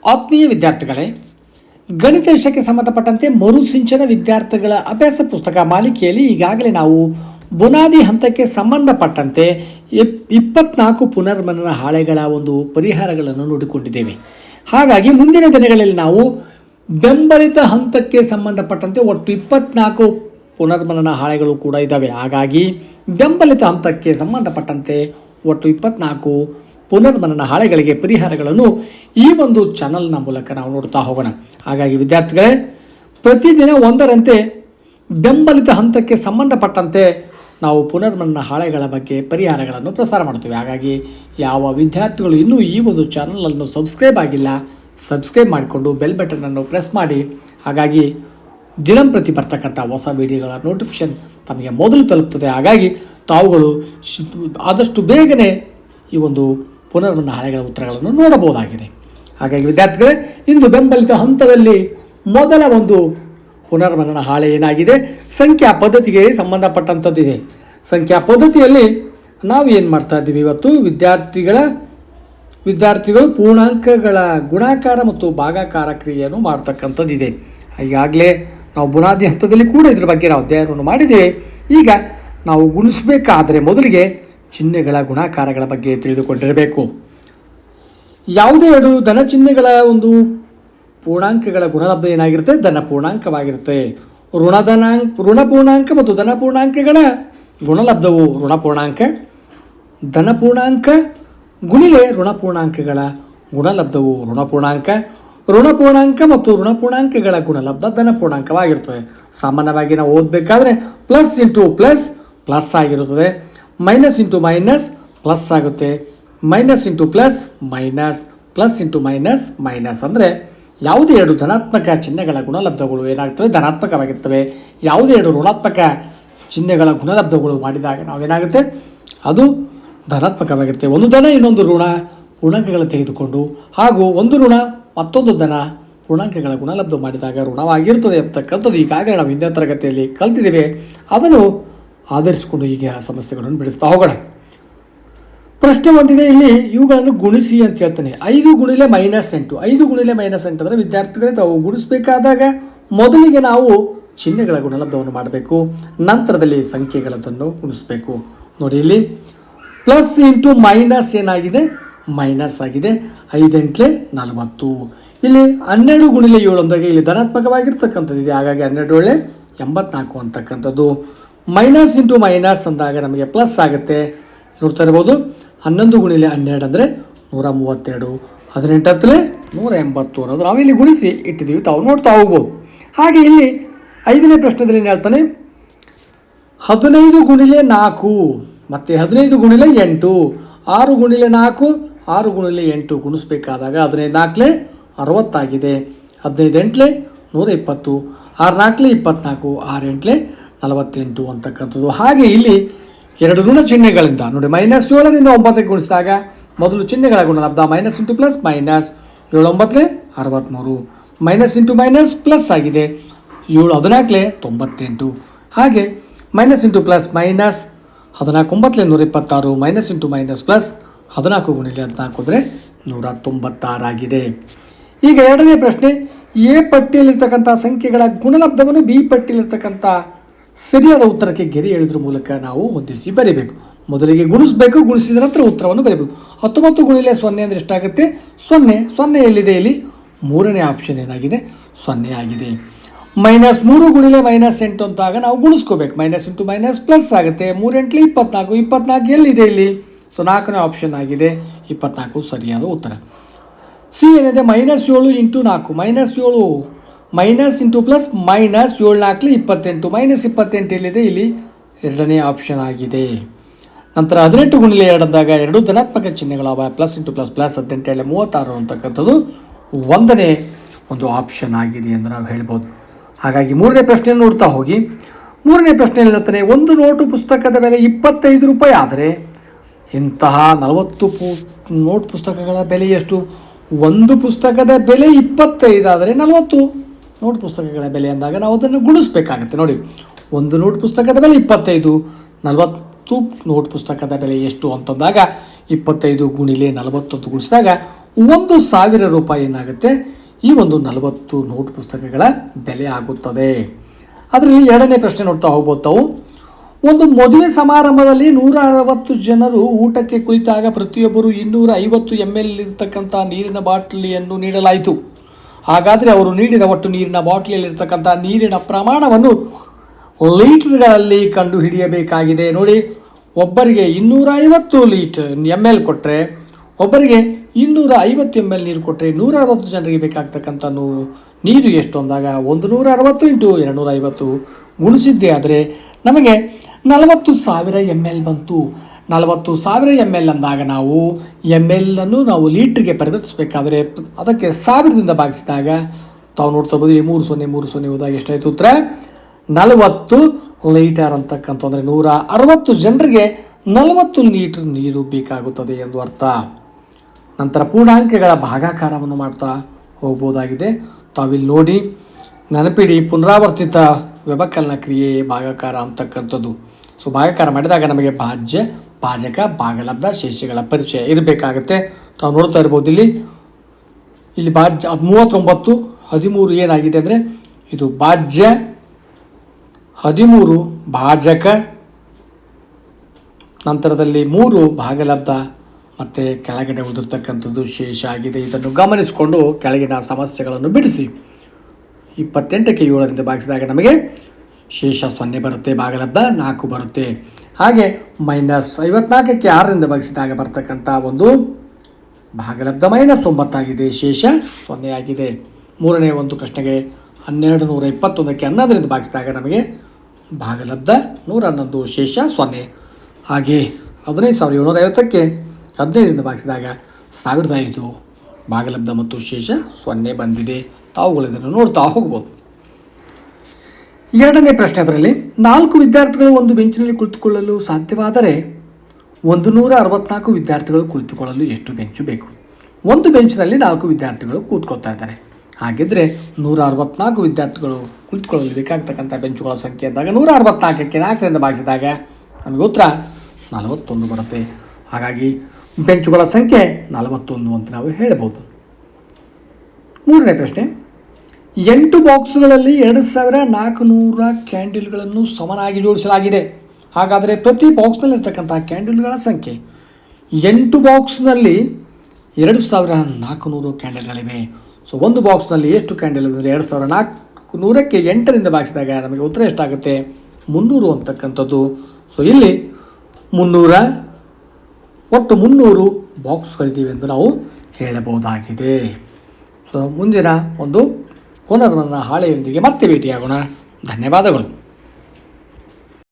ಆತ್ಮೀಯ ವಿದ್ಯಾರ್ಥಿಗಳೇ, ಗಣಿತ ವಿಷಯಕ್ಕೆ ಸಂಬಂಧಪಟ್ಟಂತೆ ಮರುಸಿಂಚನ ವಿದ್ಯಾರ್ಥಿಗಳ ಅಭ್ಯಾಸ ಪುಸ್ತಕ ಮಾಲಿಕೆಯಲ್ಲಿ ಈಗಾಗಲೇ ನಾವು ಬುನಾದಿ ಹಂತಕ್ಕೆ ಸಂಬಂಧಪಟ್ಟಂತೆ 24 ಪುನರ್ಮನನ ಹಾಳೆಗಳ ಒಂದು ಪರಿಹಾರಗಳನ್ನು ನೋಡಿಕೊಂಡಿದ್ದೇವೆ. ಹಾಗಾಗಿ ಮುಂದಿನ ದಿನಗಳಲ್ಲಿ ನಾವು ಬೆಂಬಲಿತ ಹಂತಕ್ಕೆ ಸಂಬಂಧಪಟ್ಟಂತೆ ಒಟ್ಟು 24 ಪುನರ್ಮನನ ಹಾಳೆಗಳು ಕೂಡ ಇದ್ದಾವೆ. ಹಾಗಾಗಿ ಬೆಂಬಲಿತ ಹಂತಕ್ಕೆ ಸಂಬಂಧಪಟ್ಟಂತೆ ಒಟ್ಟು 24 ಪುನರ್ಮನನ ಹಾಳೆಗಳಿಗೆ ಪರಿಹಾರಗಳನ್ನು ಈ ಒಂದು ಚಾನಲ್ನ ಮೂಲಕ ನಾವು ನೋಡ್ತಾ ಹೋಗೋಣ. ಹಾಗಾಗಿ ವಿದ್ಯಾರ್ಥಿಗಳೇ, ಪ್ರತಿದಿನ ಒಂದರಂತೆ ಬೆಂಬಲಿತ ಹಂತಕ್ಕೆ ಸಂಬಂಧಪಟ್ಟಂತೆ ನಾವು ಪುನರ್ಮನನ ಹಾಳೆಗಳ ಬಗ್ಗೆ ಪರಿಹಾರಗಳನ್ನು ಪ್ರಸಾರ ಮಾಡ್ತೇವೆ. ಹಾಗಾಗಿ ಯಾವ ವಿದ್ಯಾರ್ಥಿಗಳು ಇನ್ನೂ ಈ ಒಂದು ಚಾನಲನ್ನು ಸಬ್ಸ್ಕ್ರೈಬ್ ಆಗಿಲ್ಲ, ಸಬ್ಸ್ಕ್ರೈಬ್ ಮಾಡಿಕೊಂಡು ಬೆಲ್ ಬಟನನ್ನು ಪ್ರೆಸ್ ಮಾಡಿ. ಹಾಗಾಗಿ ದಿನಂಪ್ರತಿ ಬರ್ತಕ್ಕಂಥ ಹೊಸ ವಿಡಿಯೋಗಳ ನೋಟಿಫಿಕೇಶನ್ ತಮಗೆ ಮೊದಲು ತಲುಪ್ತದೆ. ಹಾಗಾಗಿ ತಾವುಗಳು ಆದಷ್ಟು ಬೇಗನೆ ಈ ಒಂದು ಪುನರ್ಮನನ ಹಾಳೆಗಳ ಉತ್ತರಗಳನ್ನು ನೋಡಬಹುದಾಗಿದೆ. ಹಾಗಾಗಿ ವಿದ್ಯಾರ್ಥಿಗಳೇ, ಇಂದು ಬೆಂಬಲಿತ ಹಂತದಲ್ಲಿ ಮೊದಲ ಒಂದು ಪುನರ್ಮನನ ಹಾಳೆ ಏನಾಗಿದೆ, ಸಂಖ್ಯಾ ಪದ್ಧತಿಗೆ ಸಂಬಂಧಪಟ್ಟಂಥದ್ದಿದೆ. ಸಂಖ್ಯಾ ಪದ್ಧತಿಯಲ್ಲಿ ನಾವು ಏನು ಮಾಡ್ತಾ ಇದ್ದೀವಿ, ಇವತ್ತು ವಿದ್ಯಾರ್ಥಿಗಳು ಪೂರ್ಣಾಂಕಗಳ ಗುಣಾಕಾರ ಮತ್ತು ಭಾಗಾಕಾರ ಕ್ರಿಯೆಯನ್ನು ಮಾಡ್ತಕ್ಕಂಥದ್ದಿದೆ. ಈಗಾಗಲೇ ನಾವು ಬುನಾದಿ ಹಂತದಲ್ಲಿ ಕೂಡ ಇದರ ಬಗ್ಗೆ ನಾವು ಅಧ್ಯಯನವನ್ನು ಮಾಡಿದ್ದೇವೆ. ಈಗ ನಾವು ಗುಣಿಸಬೇಕಾದರೆ ಮೊದಲಿಗೆ ಚಿಹ್ನೆಗಳ ಗುಣಾಕಾರಗಳ ಬಗ್ಗೆ ತಿಳಿದುಕೊಂಡಿರಬೇಕು. ಯಾವುದೇ ಎರಡು ಧನ ಚಿಹ್ನೆಗಳ ಒಂದು ಪೂರ್ಣಾಂಕಗಳ ಗುಣಲಬ್ಧ ಏನಾಗಿರುತ್ತೆ, ಧನ ಪೂರ್ಣಾಂಕವಾಗಿರುತ್ತೆ. ಋಣ ಪೂರ್ಣಾಂಕ ಮತ್ತು ಧನ ಪೂರ್ಣಾಂಕಗಳ ಗುಣಲಬ್ಧವು ಋಣ ಪೂರ್ಣಾಂಕ, ಧನ ಪೂರ್ಣಾಂಕ ಗುಣಿಲೆ ಋಣ ಪೂರ್ಣಾಂಕಗಳ ಗುಣಲಬ್ಧವು ಋಣ ಪೂರ್ಣಾಂಕ, ಋಣ ಪೂರ್ಣಾಂಕ ಮತ್ತು ಋಣ ಪೂರ್ಣಾಂಕಗಳ ಗುಣಲಬ್ಧ ಧನ ಪೂರ್ಣಾಂಕವಾಗಿರುತ್ತದೆ. ಸಾಮಾನ್ಯವಾಗಿ ನಾವು ಓದಬೇಕಾದ್ರೆ ಪ್ಲಸ್ ಇಂಟು ಪ್ಲಸ್ ಪ್ಲಸ್ ಆಗಿರುತ್ತದೆ, ಮೈನಸ್ ಇಂಟು ಮೈನಸ್ ಪ್ಲಸ್ ಆಗುತ್ತೆ, minus into plus minus, plus into minus minus. ಅಂದರೆ ಯಾವುದೇ ಎರಡು ಧನಾತ್ಮಕ ಚಿಹ್ನೆಗಳ ಗುಣಲಬ್ಧಗಳು ಏನಾಗ್ತವೆ, ಧನಾತ್ಮಕವಾಗಿರ್ತವೆ. ಯಾವುದೇ ಎರಡು ಋಣಾತ್ಮಕ ಚಿಹ್ನೆಗಳ ಗುಣಲಬ್ಧಗಳು ಮಾಡಿದಾಗ ನಾವೇನಾಗುತ್ತೆ, ಅದು ಧನಾತ್ಮಕವಾಗಿರುತ್ತೆ. ಒಂದು ಧನ ಇನ್ನೊಂದು ಋಣ ಪೂರ್ಣಾಂಕಗಳು ತೆಗೆದುಕೊಂಡು ಹಾಗೂ ಒಂದು ಋಣ ಮತ್ತೊಂದು ಧನ ಪೂರ್ಣಾಂಕಗಳ ಗುಣಲಬ್ಧ ಮಾಡಿದಾಗ ಋಣವಾಗಿರುತ್ತದೆ ಅಂತಕ್ಕಂಥದ್ದು ಈಗಾಗಲೇ ನಾವು ಹಿಂದಿನ ತರಗತಿಯಲ್ಲಿ ಕಲ್ತಿದ್ದೇವೆ. ಅದನ್ನು ಆಧರಿಸಿಕೊಂಡು ಈಗ ಸಮಸ್ಯೆಗಳನ್ನು ಬಿಡಿಸ್ತಾ ಹೋಗೋಣ. ಪ್ರಶ್ನೆ ಒಂದಿದೆ, ಇಲ್ಲಿ ಇವುಗಳನ್ನು ಗುಣಿಸಿ ಅಂತ ಹೇಳ್ತಾನೆ. 5 ಗುಣಿಲೆ -8. 5 ಗುಣಿಲೆ -8 ಅಂದರೆ ವಿದ್ಯಾರ್ಥಿಗಳೇ ತಾವು ಗುಣಿಸಬೇಕಾದಾಗ ಮೊದಲಿಗೆ ನಾವು ಚಿಹ್ನೆಗಳ ಗುಣಲಬ್ಧವನ್ನು ಮಾಡಬೇಕು, ನಂತರದಲ್ಲಿ ಸಂಖ್ಯೆಗಳನ್ನು ಗುಣಿಸಬೇಕು. ನೋಡಿ, ಇಲ್ಲಿ ಪ್ಲಸ್ ಇಂಟು ಮೈನಸ್ ಏನಾಗಿದೆ, ಮೈನಸ್ ಆಗಿದೆ. 5 8 40. ಇಲ್ಲಿ 12 ಗುಣಿಲೆ 7 ಅಂದಾಗ ಇಲ್ಲಿ ಧನಾತ್ಮಕವಾಗಿರ್ತಕ್ಕಂಥದ್ದಿದೆ. ಹಾಗಾಗಿ 12 84 ಅಂತಕ್ಕಂಥದ್ದು. ಮೈನಸ್ ಇಂಟು ಮೈನಸ್ ಅಂದಾಗ ನಮಗೆ ಪ್ಲಸ್ ಆಗುತ್ತೆ. ನೋಡ್ತಾ ಇರ್ಬೋದು, 11 ಗುಣಿಲೆ 12 ಅಂದರೆ 132, 18 180 ಅನ್ನೋದು ನಾವಿಲ್ಲಿ ಗುಣಿಸಿ ಇಟ್ಟಿದ್ದೀವಿ, ತಾವು ನೋಡ್ತಾ ಹೋಗ್ಬೋದು. ಹಾಗೆ ಇಲ್ಲಿ 5ನೇ ಪ್ರಶ್ನೆದಲ್ಲಿ ಏನು ಹೇಳ್ತಾನೆ, 15 ಗುಣಿಲೆ 4 ಮತ್ತು 15 ಗುಣಿಲೆ 8, 6 ಗುಣಿಲೆ 4 6 ಗುಣಿಲೆ 8 ಗುಣಿಸ್ಬೇಕಾದಾಗ 15 4 60 ಆಗಿದೆ, 15 8 120, 6 4 24, 6 8 48 ಅಂತಕ್ಕಂಥದ್ದು. ಹಾಗೆ ಇಲ್ಲಿ ಎರಡು ಋಣ ಚಿಹ್ನೆಗಳಿಂದ ನೋಡಿ, -7ರಿಂದ 9ಕ್ಕೆ ಗುಣಿಸಿದಾಗ ಮೊದಲು ಚಿಹ್ನೆಗಳ ಗುಣಲಬ್ಧ minus into plus minus, 7 9 63, minus into minus plus ಆಗಿದೆ, 7 14 98. ಹಾಗೆ minus into plus minus, 14 9 126, minus into minus plus 14 ಗುಣಿಲೆ 14 ಅಂದರೆ 196 ಆಗಿದೆ. ಈಗ ಎರಡನೇ ಪ್ರಶ್ನೆ, ಎ ಪಟ್ಟಿಯಲ್ಲಿರ್ತಕ್ಕಂಥ ಸಂಖ್ಯೆಗಳ ಗುಣಲಬ್ಧವನ್ನು ಬಿ ಪಟ್ಟಿಯಲ್ಲಿರ್ತಕ್ಕಂಥ ಸರಿಯಾದ ಉತ್ತರಕ್ಕೆ ಗೆರೆ ಎಳೆದ್ರ ಮೂಲಕ ನಾವು ಹೊಂದಿಸಿ ಬರೀಬೇಕು. ಮೊದಲಿಗೆ ಗುಣಿಸಬೇಕು, ಗುಣಿಸಿದ ನಂತರ ಉತ್ತರವನ್ನು ಬರೀಬೇಕು. 19 ಗುಣಿಲೆ 0 ಅಂದರೆ ಎಷ್ಟಾಗುತ್ತೆ, 0 ಎಲ್ಲಿದೆ, ಇಲ್ಲಿ 3ನೇ ಆಪ್ಷನ್ ಏನಾಗಿದೆ, 0 ಆಗಿದೆ. -3 ಗುಣಿಲೆ -8 ಅಂತಾಗ ನಾವು ಗುಣಿಸ್ಕೋಬೇಕು. ಮೈನಸ್ ಇಂಟು ಮೈನಸ್ ಪ್ಲಸ್ ಆಗುತ್ತೆ. 3 8 24, 24 ಎಲ್ಲಿದೆ ಇಲ್ಲಿ, ಸೊ 4ನೇ ಆಪ್ಷನ್ ಆಗಿದೆ, 24 ಸರಿಯಾದ ಉತ್ತರ. ಸಿ ಏನಿದೆ, -7 into 4, -7 minus into plus minus, 7 4 28, -28 ಎಲ್ಲಿದೆ, ಇಲ್ಲಿ 2ನೇ ಆಪ್ಷನ್ ಆಗಿದೆ. ನಂತರ 18 ಗುಣಿಲೆ 2 ಅಂದಾಗ ಎರಡು ಧನಾತ್ಮಕ ಚಿಹ್ನೆಗಳವ, ಪ್ಲಸ್ ಇಂಟು ಪ್ಲಸ್ ಪ್ಲಸ್ 18 36 ಅಂತಕ್ಕಂಥದ್ದು 1ನೇ ಒಂದು ಆಪ್ಷನ್ ಆಗಿದೆ ಎಂದು ನಾವು ಹೇಳ್ಬೋದು. ಹಾಗಾಗಿ 3ನೇ ಪ್ರಶ್ನೆಯನ್ನು ನೋಡ್ತಾ ಹೋಗಿ, 3ನೇ ಪ್ರಶ್ನೆಯಲ್ಲಿ ಹೇಳ್ತಾನೆ, ಒಂದು ನೋಟು ಪುಸ್ತಕದ ಬೆಲೆ 25 ರೂಪಾಯಿ ಆದರೆ ಇಂತಹ 40 ನೋಟ್ ಪುಸ್ತಕಗಳ ಬೆಲೆ ಎಷ್ಟು? ಒಂದು ಪುಸ್ತಕದ ಬೆಲೆ 25 ಆದರೆ 40 ನೋಟ್ ಪುಸ್ತಕಗಳ ಬೆಲೆ ಅಂದಾಗ ನಾವು ಅದನ್ನು ಗುಣಿಸ್ಬೇಕಾಗುತ್ತೆ. ನೋಡಿ, ಒಂದು ನೋಟ್ ಪುಸ್ತಕದ ಬೆಲೆ 25, 40 ನೋಟ್ ಪುಸ್ತಕದ ಬೆಲೆ ಎಷ್ಟು ಅಂತಂದಾಗ 25 ಗುಣಿಲೆ 40 ಗುಣಿಸಿದಾಗ 1,000 ರೂಪಾಯಿ ಏನಾಗುತ್ತೆ, ಈ ಒಂದು 40 ನೋಟ್ ಪುಸ್ತಕಗಳ ಬೆಲೆ ಆಗುತ್ತದೆ. ಅದರಲ್ಲಿ ಎರಡನೇ ಪ್ರಶ್ನೆ ನೋಡ್ತಾ ಹೋಗ್ಬೋದು ತಾವು. ಒಂದು ಮದುವೆ ಸಮಾರಂಭದಲ್ಲಿ 160 ಜನರು ಊಟಕ್ಕೆ ಕುಳಿತಾಗ ಪ್ರತಿಯೊಬ್ಬರು 250 ml ಇರತಕ್ಕಂಥ ನೀರಿನ ಬಾಟಲಿಯನ್ನು ನೀಡಲಾಯಿತು. ಹಾಗಾದರೆ ಅವರು ನೀಡಿದ ಒಟ್ಟು ನೀರಿನ ಬಾಟಲಿಯಲ್ಲಿರ್ತಕ್ಕಂಥ ನೀರಿನ ಪ್ರಮಾಣವನ್ನು ಲೀಟರ್ಗಳಲ್ಲಿ ಕಂಡುಹಿಡಿಯಬೇಕಾಗಿದೆ. ನೋಡಿ, ಒಬ್ಬರಿಗೆ 250 ml ಕೊಟ್ಟರೆ, ಒಬ್ಬರಿಗೆ 250 ml ನೀರು ಕೊಟ್ಟರೆ 160 ಜನರಿಗೆ ಬೇಕಾಗ್ತಕ್ಕಂಥ ನೀರು ಎಷ್ಟು ಅಂದಾಗ 160 × 250 ಗುಣಿಸಿದ್ದೇ ಆದರೆ ನಮಗೆ 40,000 ml ಬಂತು. 40,000 ml ಅಂದಾಗ ನಾವು ml ಅನ್ನು ನಾವು ಲೀಟ್ರಿಗೆ ಪರಿವರ್ತಿಸಬೇಕಾದ್ರೆ ಅದಕ್ಕೆ 1000ದಿಂದ ಭಾಗಿಸಿದಾಗ ತಾವು ನೋಡ್ತಾ ಇರ್ಬೋದು 3030 ಹೋದಾಗ ಎಷ್ಟಾಯಿತು ಉತ್ತರ 40 ಲೀಟರ್ ಅಂತಕ್ಕಂಥ. ಅಂದರೆ 160 ಜನರಿಗೆ 40 ಲೀಟರ್ ನೀರು ಬೇಕಾಗುತ್ತದೆ ಎಂದು ಅರ್ಥ. ನಂತರ ಪೂರ್ಣಾಂಕಗಳ ಭಾಗಾಕಾರವನ್ನು ಮಾಡ್ತಾ ಹೋಗ್ಬೋದಾಗಿದೆ. ತಾವಿಲ್ಲಿ ನೋಡಿ ನೆನಪಿಡಿ, ಪುನರಾವರ್ತಿತ ವ್ಯವಕಲನ ಕ್ರಿಯೆ ಭಾಗಾಕಾರ ಅಂತಕ್ಕಂಥದ್ದು. ಸೊ ಭಾಗಾಕಾರ ಮಾಡಿದಾಗ ನಮಗೆ ಭಾಜ್ಯ, ಭಾಜಕ, ಭಾಗಲಬ್ಧ, ಶೇಷಗಳ ಪರಿಚಯ ಇರಬೇಕಾಗತ್ತೆ. ತಾವು ನೋಡ್ತಾ ಇರ್ಬೋದು ಇಲ್ಲಿ ಭಾಜ್ಯ 39 13 ಏನಾಗಿದೆ ಅಂದರೆ ಇದು ಭಾಜ್ಯ, 13 ಭಾಜಕ, ನಂತರದಲ್ಲಿ 3 ಭಾಗಲಬ್ಧ ಮತ್ತು ಕೆಳಗಡೆ ಉಳಿದಿರ್ತಕ್ಕಂಥದ್ದು ಶೇಷ ಆಗಿದೆ. ಇದನ್ನು ಗಮನಿಸಿಕೊಂಡು ಕೆಳಗಿನ ಸಮಸ್ಯೆಗಳನ್ನು ಬಿಡಿಸಿ. 28ಕ್ಕೆ 7ರಿಂದ ಭಾಗಿಸಿದಾಗ ನಮಗೆ ಶೇಷ 0 ಬರುತ್ತೆ, ಭಾಗಲಬ್ಧ 4 ಬರುತ್ತೆ. ಹಾಗೆ -54ಕ್ಕೆ 6ರಿಂದ ಭಾಗಿಸಿದಾಗ ಬರ್ತಕ್ಕಂಥ ಒಂದು ಭಾಗಲಬ್ಧ -9 ಆಗಿದೆ, ಶೇಷ 0 ಆಗಿದೆ. ಮೂರನೇ ಒಂದು ಪ್ರಶ್ನೆಗೆ 1221ಕ್ಕೆ 11ರಿಂದ ಭಾಗಿಸಿದಾಗ ನಮಗೆ ಭಾಗಲಬ್ಧ 111, ಶೇಷ 0. ಹಾಗೆ 15,750ಕ್ಕೆ 15ರಿಂದ ಭಾಗಿಸಿದಾಗ 1005, ಭಾಗಲಬ್ಧ ಮತ್ತು ಶೇಷ 0 ಬಂದಿದೆ. ತಾವುಗಳು ಇದನ್ನು ನೋಡ್ತಾ ಹೋಗ್ಬೋದು. ಎರಡನೇ ಪ್ರಶ್ನೆ, ಅದರಲ್ಲಿ 4 ವಿದ್ಯಾರ್ಥಿಗಳು ಒಂದು ಬೆಂಚಿನಲ್ಲಿ ಕುಳಿತುಕೊಳ್ಳಲು ಸಾಧ್ಯವಾದರೆ 164 ವಿದ್ಯಾರ್ಥಿಗಳು ಕುಳಿತುಕೊಳ್ಳಲು ಎಷ್ಟು ಬೆಂಚು ಬೇಕು? ಒಂದು ಬೆಂಚಿನಲ್ಲಿ 4 ವಿದ್ಯಾರ್ಥಿಗಳು ಕೂತ್ಕೊಳ್ತಾ ಇದ್ದಾರೆ. ಹಾಗಿದ್ರೆ 164 ವಿದ್ಯಾರ್ಥಿಗಳು ಕುಳಿತುಕೊಳ್ಳಲು ಬೇಕಾಗ್ತಕ್ಕಂಥ ಬೆಂಚುಗಳ ಸಂಖ್ಯೆ ಅಂದಾಗ 164ಕ್ಕೆ 4ರಿಂದ ಭಾಗಿಸಿದಾಗ ನಮಗೆ ಉತ್ತರ 41 ಬರುತ್ತೆ. ಹಾಗಾಗಿ ಬೆಂಚುಗಳ ಸಂಖ್ಯೆ 41 ಅಂತ ನಾವು ಹೇಳಬಹುದು. ಮೂರನೇ ಪ್ರಶ್ನೆ, 8 ಬಾಕ್ಸ್ಗಳಲ್ಲಿ 2400 ಕ್ಯಾಂಡಲ್ಗಳನ್ನು ಸಮನಾಗಿ ಜೋಡಿಸಲಾಗಿದೆ. ಹಾಗಾದರೆ ಪ್ರತಿ ಬಾಕ್ಸ್ನಲ್ಲಿರ್ತಕ್ಕಂಥ ಕ್ಯಾಂಡಲ್ಗಳ ಸಂಖ್ಯೆ, 8 ಬಾಕ್ಸ್ನಲ್ಲಿ 2400 ಕ್ಯಾಂಡಲ್ಗಳಿವೆ. ಸೊ ಒಂದು ಬಾಕ್ಸ್ನಲ್ಲಿ ಎಷ್ಟು ಕ್ಯಾಂಡಲ್ ಅಂದರೆ 2400ಕ್ಕೆ 8ರಿಂದ ಭಾಗಿಸಿದಾಗ ನಮಗೆ ಉತ್ತರ ಎಷ್ಟಾಗುತ್ತೆ? 300 ಅಂತಕ್ಕಂಥದ್ದು. ಸೊ ಇಲ್ಲಿ 300 ಒಟ್ಟು 300 ಬಾಕ್ಸ್ಗಳಿದ್ದೀವಿ ಎಂದು ನಾವು ಹೇಳಬಹುದಾಗಿದೆ. ಸೊ ಮುಂದಿನ ಒಂದು ಪುನರ್ವನ್ನ ಹಾಳೆಯೊಂದಿಗೆ ಮತ್ತೆ ಭೇಟಿಯಾಗೋಣ. ಧನ್ಯವಾದಗಳು.